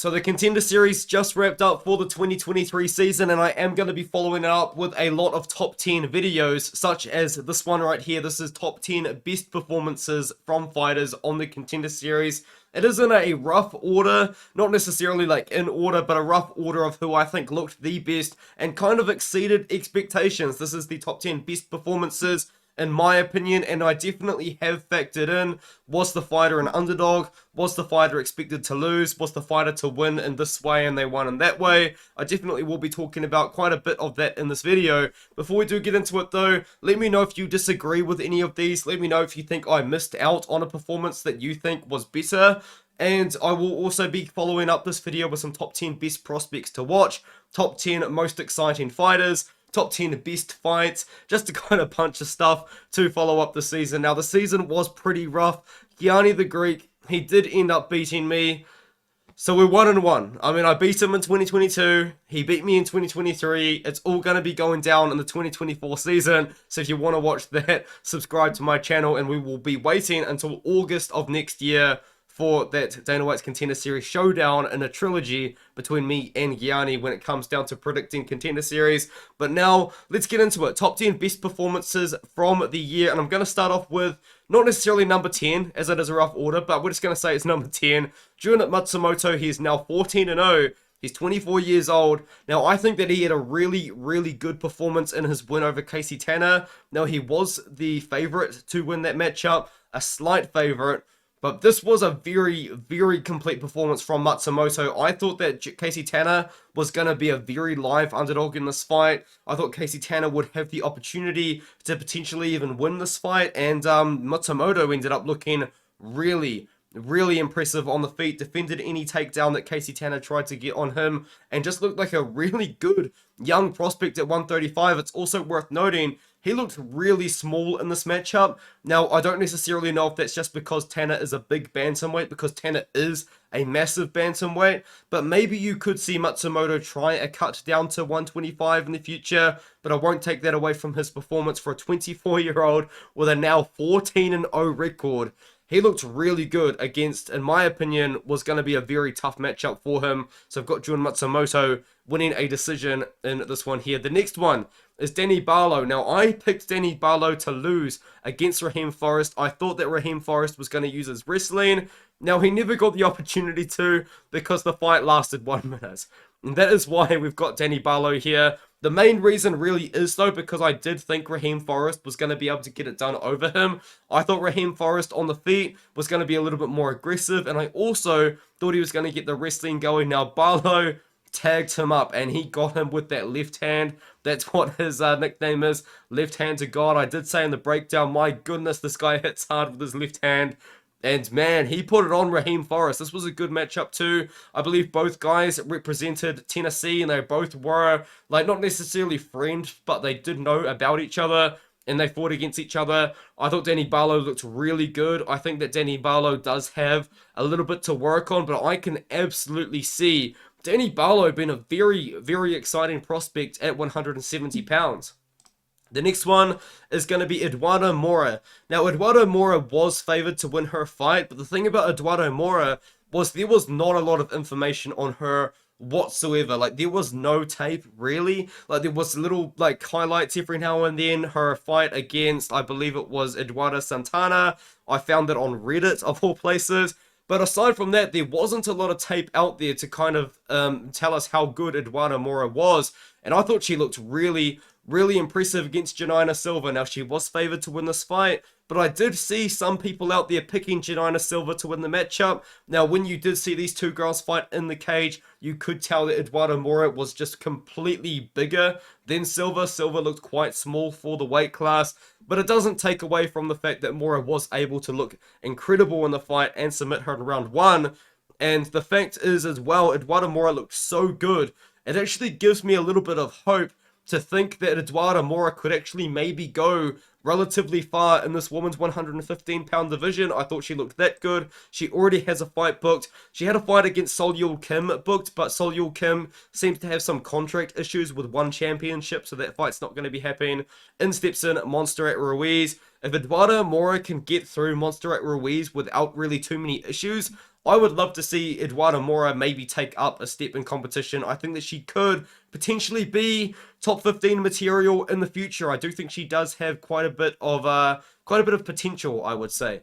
So the Contender Series just wrapped up for the 2023 season, and I am going to be following it up with a lot of top 10 videos, such as this one right here. This is top 10 best performances from fighters on the Contender Series. It is in a rough order, not necessarily like in order, but a rough order of who I think looked the best and kind of exceeded expectations. This is the top 10 best performances in my opinion, and I definitely have factored in, was the fighter an underdog? Was the fighter expected to lose? Was the fighter to win in this way and they won in that way? I definitely will be talking about quite a bit of that in this video. Before we do get into it though, let me know if you disagree with any of these. Let me know if you think I missed out on a performance that you think was better. And I will also be following up this video with some top 10 best prospects to watch, top 10 most exciting fighters, top 10 best fights, just to kind of punch of stuff to follow up the season. Now, the season was pretty rough. Gianni the Greek, he did end up beating me. So we're 1-1. I mean, I beat him in 2022. He beat me in 2023. It's all going to be going down in the 2024 season. So if you want to watch that, subscribe to my channel, and we will be waiting until August of next year for that Dana White's Contender Series showdown in a trilogy between me and Gianni when it comes down to predicting Contender Series. But now, let's get into it. Top 10 best performances from the year. And I'm going to start off with, not necessarily number 10, as it is a rough order, but we're just going to say it's number 10. Jun Matsumoto, he is now 14-0. He's 24 years old. Now, I think that he had a really, really good performance in his win over Casey Tanner. Now, he was the favorite to win that matchup, a slight favorite. But this was a very, very complete performance from Matsumoto. I thought that Casey Tanner was going to be a very live underdog in this fight. I thought Casey Tanner would have the opportunity to potentially even win this fight. And Matsumoto ended up looking really, really impressive on the feet. Defended any takedown that Casey Tanner tried to get on him. And just looked like a really good young prospect at 135. It's also worth noting, he looked really small in this matchup. Now, I don't necessarily know if that's just because Tanner is a big bantamweight, because Tanner is a massive bantamweight, but maybe you could see Matsumoto try a cut down to 125 in the future, but I won't take that away from his performance for a 24-year-old with a now 14-0 record. He looked really good against, in my opinion, was going to be a very tough matchup for him. So I've got Jun Matsumoto winning a decision in this one here. The next one is Danny Barlow. Now, I picked Danny Barlow to lose against Raheem Forrest. I thought that Raheem Forrest was going to use his wrestling. Now, he never got the opportunity to because the fight lasted 1 minute. And that is why we've got Danny Barlow here. The main reason really is, though, because I did think Raheem Forrest was going to be able to get it done over him. I thought Raheem Forrest on the feet was going to be a little bit more aggressive, and I also thought he was going to get the wrestling going. Now, Barlow tagged him up, and he got him with that left hand. That's what his nickname is, left hand to God. I did say in the breakdown, my goodness, this guy hits hard with his left hand. And man, he put it on Raheem Forrest. This was a good matchup too. I believe both guys represented Tennessee, and they both were, like, not necessarily friends, but they did know about each other, and they fought against each other. I thought Danny Barlow looked really good. I think that Danny Barlow does have a little bit to work on, but I can absolutely see Danny Barlow being a very, very exciting prospect at 170 pounds. The next one is going to be Eduardo Mora. Now, Eduardo Mora was favored to win her fight, but the thing about Eduardo Mora was there was not a lot of information on her whatsoever. Like, there was no tape, really. Like, there was little, like, highlights every now and then. Her fight against, I believe it was Eduardo Santana. I found it on Reddit, of all places. But aside from that, there wasn't a lot of tape out there to kind of tell us how good Eduardo Mora was. And I thought she looked really, really impressive against Janina Silva. Now, she was favored to win this fight, but I did see some people out there picking Janina Silva to win the matchup. Now, when you did see these two girls fight in the cage, you could tell that Eduardo Mora was just completely bigger than Silva. Silva looked quite small for the weight class, but it doesn't take away from the fact that Mora was able to look incredible in the fight and submit her in round one. And the fact is as well, Eduardo Mora looked so good. It actually gives me a little bit of hope to think that Eduardo Mora could actually maybe go relatively far in this woman's 115-pound division. I thought she looked that good. She already has a fight booked. She had a fight against Sol Yul Kim booked, but Sol Yul Kim seems to have some contract issues with one championship, so that fight's not going to be happening. In steps in Montserrat Ruiz. If Eduardo Mora can get through Montserrat Ruiz without really too many issues, I would love to see Eduardo Mora maybe take up a step in competition. I think that she could potentially be top 15 material in the future. I do think she does have quite a bit of potential, I would say.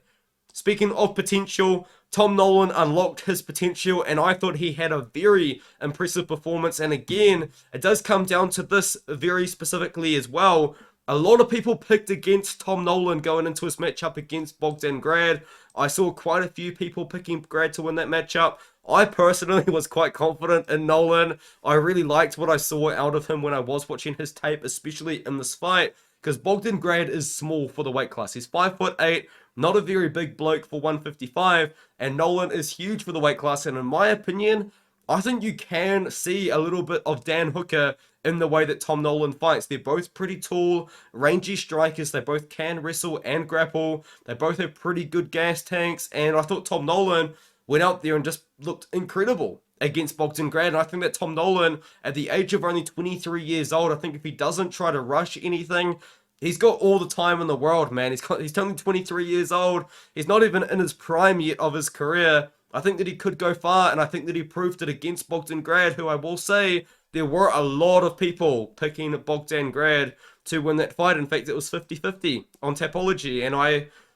Speaking of potential, Tom Nolan unlocked his potential, and I thought he had a very impressive performance. And again, it does come down to this very specifically as well. A lot of people picked against Tom Nolan going into his matchup against Bogdan Grad. I saw quite a few people picking Grad to win that matchup. I personally was quite confident in Nolan. I really liked what I saw out of him when I was watching his tape, especially in this fight, because Bogdan Grad is small for the weight class. He's 5'8", not a very big bloke for 155, and Nolan is huge for the weight class. And in my opinion, I think you can see a little bit of Dan Hooker in the way that Tom Nolan fights. They're both pretty tall, rangy strikers. They both can wrestle and grapple. They both have pretty good gas tanks. And I thought Tom Nolan went out there and just looked incredible against Bogdan Grad. And I think that Tom Nolan, at the age of only 23 years old, I think if he doesn't try to rush anything, he's got all the time in the world, man. He's only 23 years old. He's not even in his prime yet of his career. I think that he could go far, and I think that he proved it against Bogdan Grad, who I will say there were a lot of people picking Bogdan Grad to win that fight. In fact, it was 50-50 on Tapology, and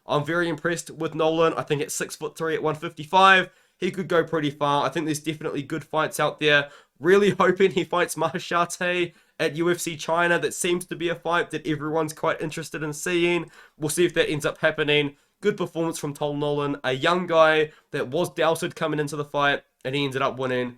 I'm very impressed with Nolan. I think at 6'3" at 155, he could go pretty far. I think there's definitely good fights out there. Really hoping he fights Mahashate at UFC China. That seems to be a fight that everyone's quite interested in seeing. We'll see if that ends up happening. Good performance from Tom Nolan, a young guy that was doubted coming into the fight, and he ended up winning.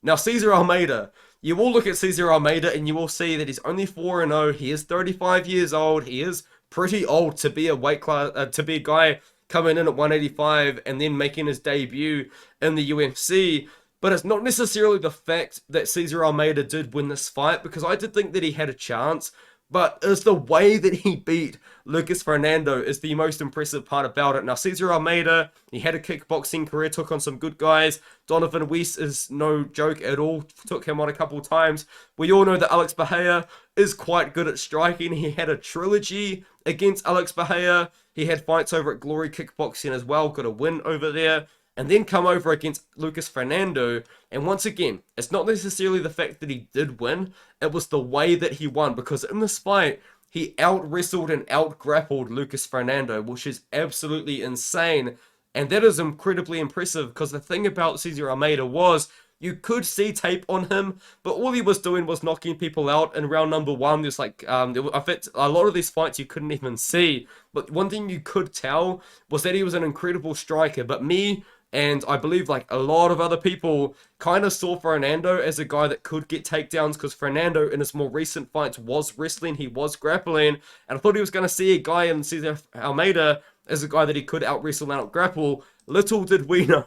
Now, Cesar Almeida. You will look at Cesar Almeida and you will see that he's only 4-0. He is 35 years old. He is pretty old to be a weight class, to be a guy coming in at 185 and then making his debut in the UFC. But it's not necessarily the fact that Cesar Almeida did win this fight, because I did think that he had a chance. But it's the way that he beat Lucas Fernando is the most impressive part about it. Now, Cesar Almeida, he had a kickboxing career, took on some good guys. Donovan West is no joke at all, took him on a couple times. We all know that Alex Bahia is quite good at striking. He had a trilogy against Alex Bahia. He had fights over at Glory Kickboxing as well, got a win over there. And then come over against Lucas Fernando. And once again, it's not necessarily the fact that he did win, it was the way that he won. Because in this fight, he out-wrestled and out-grappled Lucas Fernando, which is absolutely insane. And that is incredibly impressive, because the thing about Cesar Almeida was, you could see tape on him, but all he was doing was knocking people out in round number one. There's like, in fact, a lot of these fights you couldn't even see. But one thing you could tell was that he was an incredible striker. But me, and I believe like a lot of other people, kind of saw Fernando as a guy that could get takedowns, because Fernando in his more recent fights was wrestling, he was grappling, and I thought he was going to see a guy in Cesar Almeida as a guy that he could out-wrestle and out-grapple. Little did we know,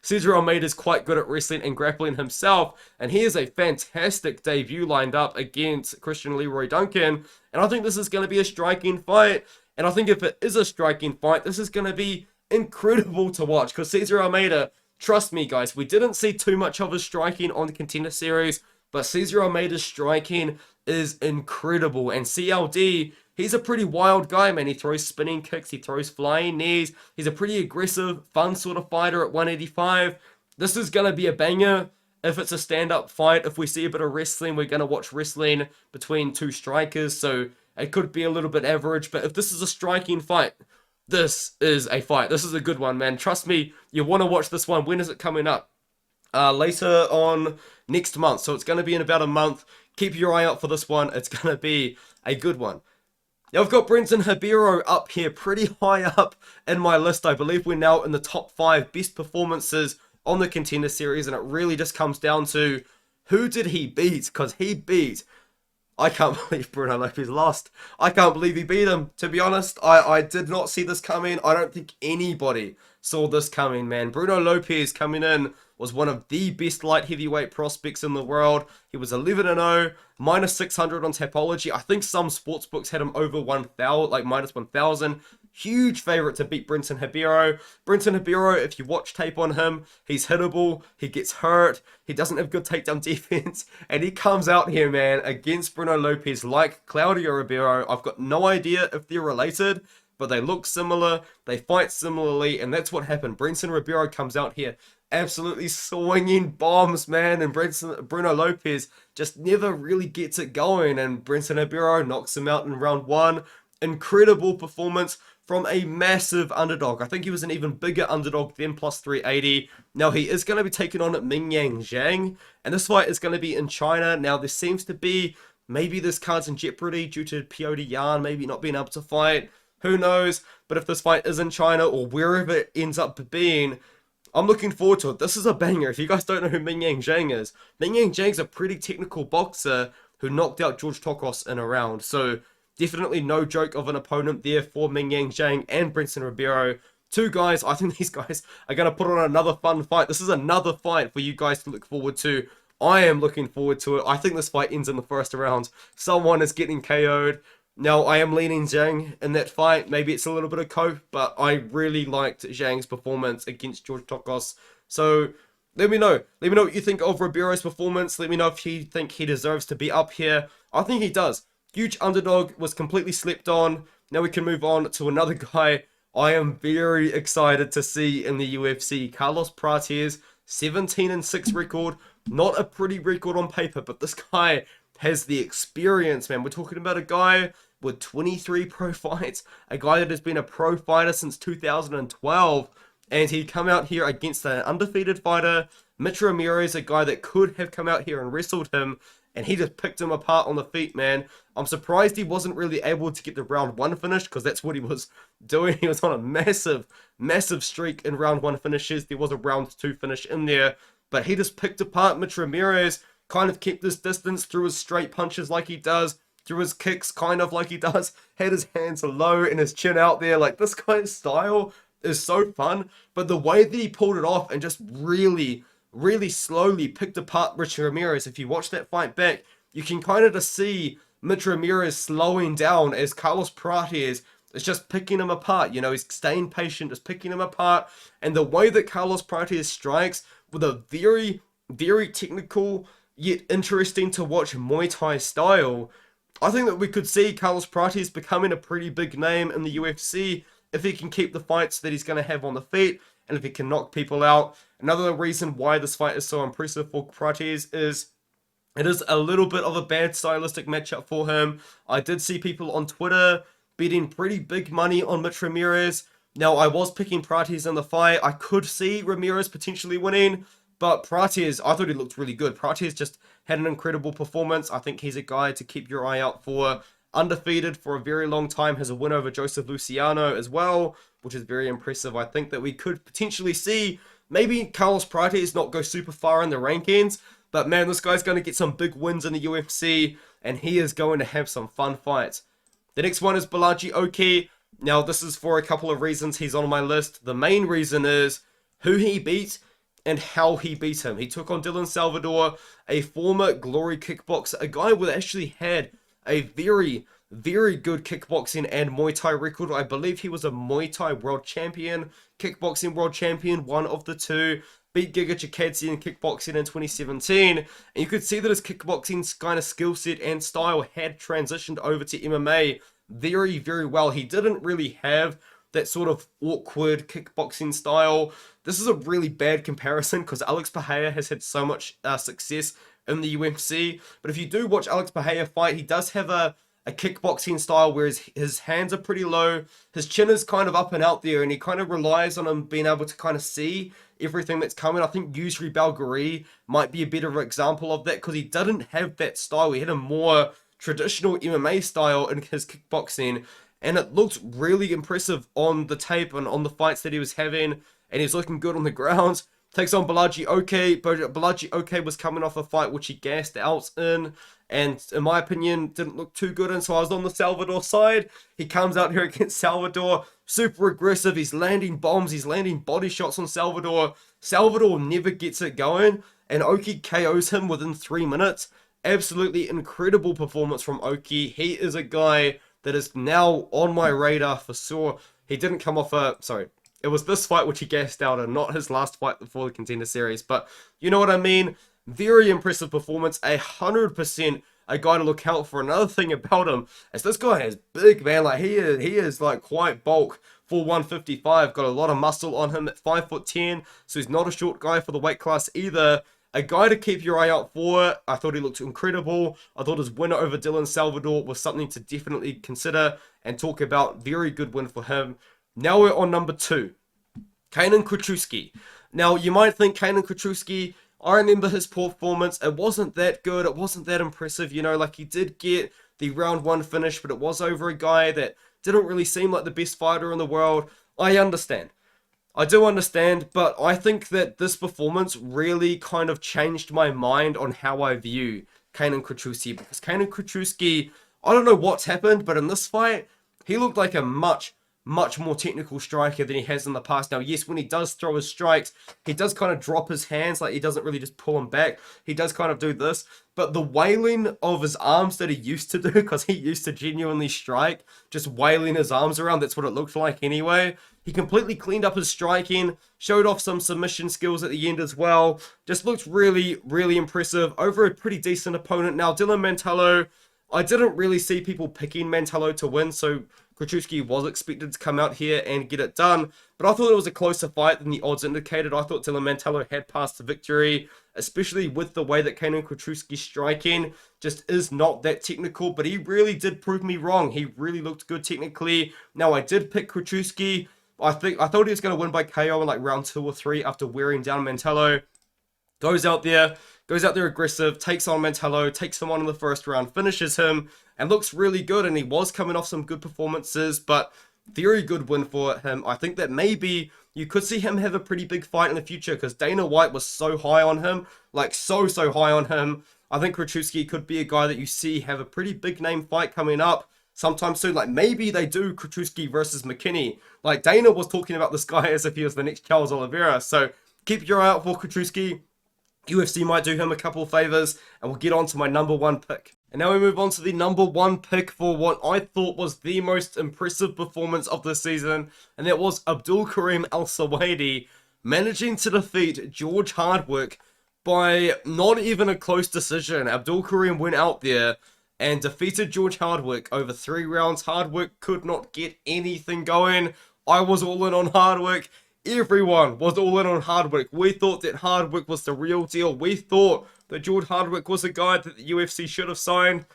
Cesar Almeida is quite good at wrestling and grappling himself, and he has a fantastic debut lined up against Christian Leroy Duncan, and I think this is going to be a striking fight, and I think if it is a striking fight, this is going to be incredible to watch, because Cesar Almeida, trust me guys, we didn't see too much of his striking on the Contender Series, but Cesar Almeida's striking is incredible. And CLD, he's a pretty wild guy, man. He throws spinning kicks, he throws flying knees, he's a pretty aggressive, fun sort of fighter at 185. This is going to be a banger. If it's a stand-up fight, if we see a bit of wrestling, we're going to watch wrestling between two strikers, so it could be a little bit average. But if this is a striking fight, this is a fight. This is a good one, man. Trust me, you want to watch this one. When is it coming up? Later on next month. So it's going to be in about a month. Keep your eye out for this one. It's going to be a good one. Now, I've got Brenton Ribeiro up here pretty high up in my list. I believe we're now in the top 5 best performances on the Contender Series. And it really just comes down to who did he beat? Because he beat... I can't believe Bruno Lopez lost. I can't believe he beat him, to be honest. I did not see this coming. I don't think anybody saw this coming, man. Bruno Lopez coming in was one of the best light heavyweight prospects in the world. He was 11-0, minus 600 on Tapology. I think some sportsbooks had him over 1,000, like minus 1,000. huge favorite to beat Brenton Ribeiro. Brenton Ribeiro, if you watch tape on him, he's hittable, he gets hurt, he doesn't have good takedown defense, and he comes out here, man, against Bruno Lopez like Claudio Ribeiro. I've got no idea if they're related, but they look similar, they fight similarly, and that's what happened. Brenton Ribeiro comes out here absolutely swinging bombs, man, and Bruno Lopez just never really gets it going, and Brenton Ribeiro knocks him out in round 1. Incredible performance from a massive underdog. I think he was an even bigger underdog than plus 380. Now, he is going to be taking on Mingyang Zhang, and this fight is going to be in China. Now, there seems to be, maybe this card's in jeopardy due to Piotr Yan maybe not being able to fight. Who knows? But if this fight is in China or wherever it ends up being, I'm looking forward to it. This is a banger. If you guys don't know who Mingyang Zhang is, Mingyang Zhang's a pretty technical boxer who knocked out George Tokos in a round. So definitely no joke of an opponent there for Mingyang Zhang and Brenton Ribeiro. Two guys, I think these guys are going to put on another fun fight. This is another fight for you guys to look forward to. I am looking forward to it. I think this fight ends in the first round. Someone is getting KO'd. Now, I am leaning Zhang in that fight. Maybe it's a little bit of cope, but I really liked Zhang's performance against George Tokos. So, let me know. Let me know what you think of Ribeiro's performance. Let me know if you think he deserves to be up here. I think he does. Huge underdog, was completely slept on. Now we can move on to another guy I am very excited to see in the UFC. Carlos Prates, 17-6 record. Not a pretty record on paper, but this guy has the experience, man. We're talking about a guy with 23 pro fights, a guy that has been a pro fighter since 2012, and he come out here against an undefeated fighter, Mitch Ramirez, a guy that could have come out here and wrestled him, and he just picked him apart on the feet, man. I'm surprised he wasn't really able to get the round 1 finish, because that's what he was doing. He was on a massive streak in round 1 finishes. There was a round 2 finish in there, but he just picked apart Mitch Ramirez, kind of kept his distance, threw his straight punches like he does, threw his kicks kind of like he does, had his hands low and his chin out there. Like, this guy's style is so fun, but the way that he pulled it off and just really slowly picked apart Mitch Ramirez, if you watch that fight back, you can kind of just see Mitch Ramirez slowing down as Carlos Prates is just picking him apart. You know, he's staying patient, just picking him apart, and the way that Carlos Prates strikes with a very technical yet interesting to watch Muay Thai style, I think that we could see Carlos Prates becoming a pretty big name in the UFC if he can keep the fights that he's going to have on the feet, and if he can knock people out. Another reason why this fight is so impressive for Prates is it is a little bit of a bad stylistic matchup for him. I did see people on Twitter betting pretty big money on Mitch Ramirez. Now, I was picking Prates in the fight. I could see Ramirez potentially winning, but Prates, I thought he looked really good. Prates just had an incredible performance. I think he's a guy to keep your eye out for. Undefeated for a very long time, has a win over Joseph Luciano as well, which is very impressive. I think that we could potentially see maybe Carlos Prates not go super far in the rankings, but man, this guy's going to get some big wins in the UFC, and he is going to have some fun fights. The next one is Bogi Oki. Now, this is for a couple of reasons he's on my list. The main reason is who he beat and how he beat him. He took on Dylan Salvador, a former Glory kickboxer, a guy who actually had a very good kickboxing and Muay Thai record. I believe he was a Muay Thai world champion, kickboxing world champion, one of the two. Beat Giga Chikadze in kickboxing in 2017, and you could see that his kickboxing kind of skill set and style had transitioned over to MMA very well. He didn't really have that sort of awkward kickboxing style. This is a really bad comparison because Alex Pereira has had so much success in the UFC, but if you do watch Alex Pereira fight, he does have a kickboxing style where his hands are pretty low, his chin is kind of up and out there, and he kind of relies on him being able to kind of see everything that's coming. I think Yusri Belgari might be a better example of that because he didn't have that style. He had a more traditional MMA style in his kickboxing, and it looked really impressive on the tape and on the fights that he was having, and he's looking good on the ground. Takes on Bogi Oki. Bogi Oki was coming off a fight which he gassed out in, and in my opinion, didn't look too good in, so I was on the Salvador side. He comes out here against Salvador, super aggressive, he's landing bombs, he's landing body shots on Salvador. Salvador never gets it going, and Oki KOs him within 3 minutes. Absolutely incredible performance from Oki. He is a guy that is now on my radar for sure. He didn't come off a... Sorry. It was this fight which he gassed out and not his last fight before the Contender Series. But you know what I mean? Very impressive performance. 100% a guy to look out for. Another thing about him is this guy is big, man. Like, he is like quite bulk for 155. Got a lot of muscle on him at 5'10", so he's not a short guy for the weight class either. A guy to keep your eye out for. I thought he looked incredible. I thought his win over Dylan Salvador was something to definitely consider and talk about. Very good win for him. Now we're on number 2. Kanan Kussi. Now, you might think Kanan Kussi, I remember his performance. It wasn't that good. It wasn't that impressive. You know, like, he did get the round 1 finish, but it was over a guy that didn't really seem like the best fighter in the world. I understand. I do understand, but I think that this performance really kind of changed my mind on how I view Kanan Kussi, because Kanan Kussi, I don't know what's happened, but in this fight, he looked like a much more technical striker than he has in the past. Now, yes, when he does throw his strikes, he does kind of drop his hands, like he doesn't really just pull them back. He does kind of do this, but the wailing of his arms that he used to do, because he used to genuinely strike, just wailing his arms around, that's what it looked like anyway. He completely cleaned up his striking, showed off some submission skills at the end as well. Just looked really impressive over a pretty decent opponent. Now, Dylan Mantello, I didn't really see people picking Mantello to win, so Kussi was expected to come out here and get it done, but I thought it was a closer fight than the odds indicated. I thought Dylan Mantello had passed the victory, especially with the way that Kanan Kussi's striking just is not that technical, but he really did prove me wrong. He really looked good technically. Now, I did pick Kussi. I thought he was going to win by KO in like round 2 or 3 after wearing down Mantello. Goes out there aggressive, takes on Mantello, takes him on in the first round, finishes him, and looks really good. And he was coming off some good performances, but very good win for him. I think that maybe you could see him have a pretty big fight in the future, because Dana White was so high on him, like so high on him. I think Kussi could be a guy that you see have a pretty big name fight coming up sometime soon. Like, maybe they do Kussi versus McKinney. Like, Dana was talking about this guy as if he was the next Charles Oliveira. So keep your eye out for Kussi. UFC might do him a couple of favors, and we'll get on to my number 1 pick. And now we move on to the number 1 pick for what I thought was the most impressive performance of the season, and that was Abdul Karim Al-Sawaidi managing to defeat George Hardwick by not even a close decision. Abdul Karim went out there and defeated George Hardwick over 3 rounds. Hardwick could not get anything going. I was all in on Hardwick. Everyone was all in on Hardwick. We thought that Hardwick was the real deal. We thought that George Hardwick was a guy that the UFC should have signed.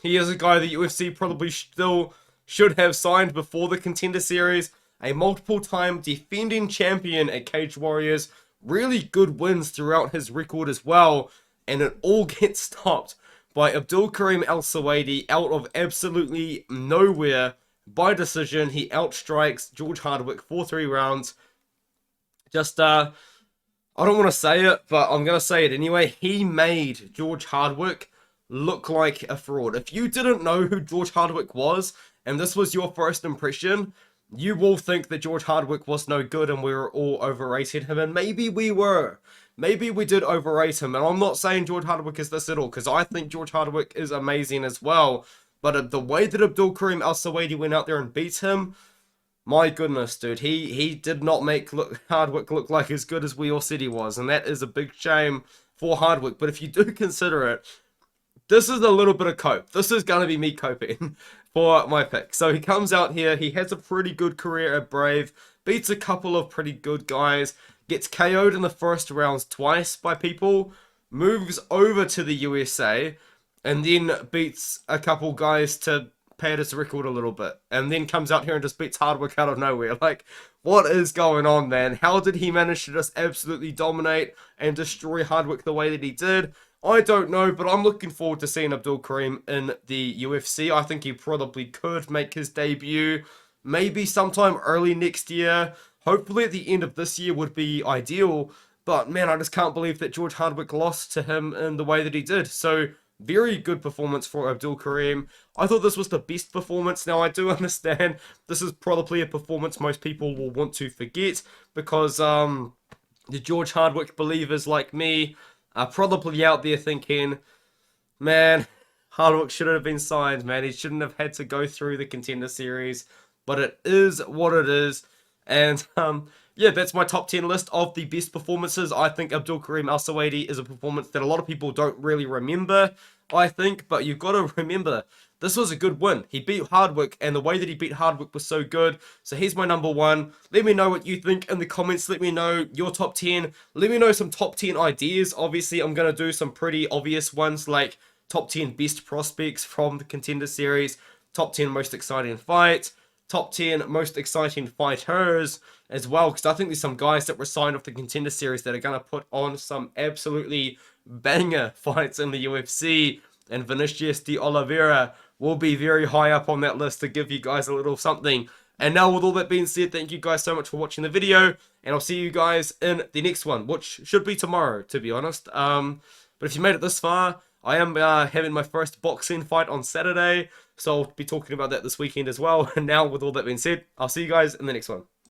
He is a guy that UFC probably still should have signed before the Contender Series. A multiple-time defending champion at Cage Warriors. Really good wins throughout his record as well. And it all gets stopped by Abdul Karim Al-Sawaidi out of absolutely nowhere. By decision, he outstrikes George Hardwick for 3 rounds. Just, I don't want to say it, but I'm going to say it anyway. He made George Hardwick look like a fraud. If you didn't know who George Hardwick was, and this was your first impression, you will think that George Hardwick was no good and we were all overrated him. And maybe we were. Maybe we did overrate him. And I'm not saying George Hardwick is this at all, because I think George Hardwick is amazing as well. But the way that Abdul Karim Al-Sawaidi went out there and beat him, my goodness, dude, he did not make Hardwick look like as good as we all said he was, and that is a big shame for Hardwick. But if you do consider it, this is a little bit of cope. This is going to be me coping for my pick. So he comes out here, he has a pretty good career at Brave, beats a couple of pretty good guys, gets KO'd in the first rounds twice by people, moves over to the USA, and then beats a couple guys to pad his record a little bit, and then comes out here and just beats Hardwick out of nowhere. Like, what is going on, man? How did he manage to just absolutely dominate and destroy Hardwick the way that he did? I don't know, but I'm looking forward to seeing Abdul Karim in the UFC. I think he probably could make his debut maybe sometime early next year. Hopefully at the end of this year would be ideal, but man, I just can't believe that George Hardwick lost to him in the way that he did. So very good performance for Abdul Karim. I thought this was the best performance. Now, I do understand this is probably a performance most people will want to forget, because the George Hardwick believers like me are probably out there thinking, man, Hardwick shouldn't have been signed, man. He shouldn't have had to go through the Contender Series. but it is what it is. And yeah, that's my top 10 list of the best performances. I think Abdul Karim Al Sawaidi is a performance that a lot of people don't really remember, I think, but you've got to remember, this was a good win. He beat Hardwick, and the way that he beat Hardwick was so good. So he's my number one. Let me know what you think in the comments. Let me know your top 10. Let me know some top 10 ideas. Obviously, I'm going to do some pretty obvious ones like top 10 best prospects from the Contender Series, top 10 most exciting fights, top 10 most exciting fighters as well, because I think there's some guys that were signed off the Contender Series that are going to put on some absolutely banger fights in the UFC, and Vinicius de Oliveira will be very high up on that list to give you guys a little something. And now, with all that being said, thank you guys so much for watching the video, and I'll see you guys in the next one, which should be tomorrow, to be honest. But if you made it this far, I am having my first boxing fight on Saturday, so I'll be talking about that this weekend as well. And now, with all that being said, I'll see you guys in the next one.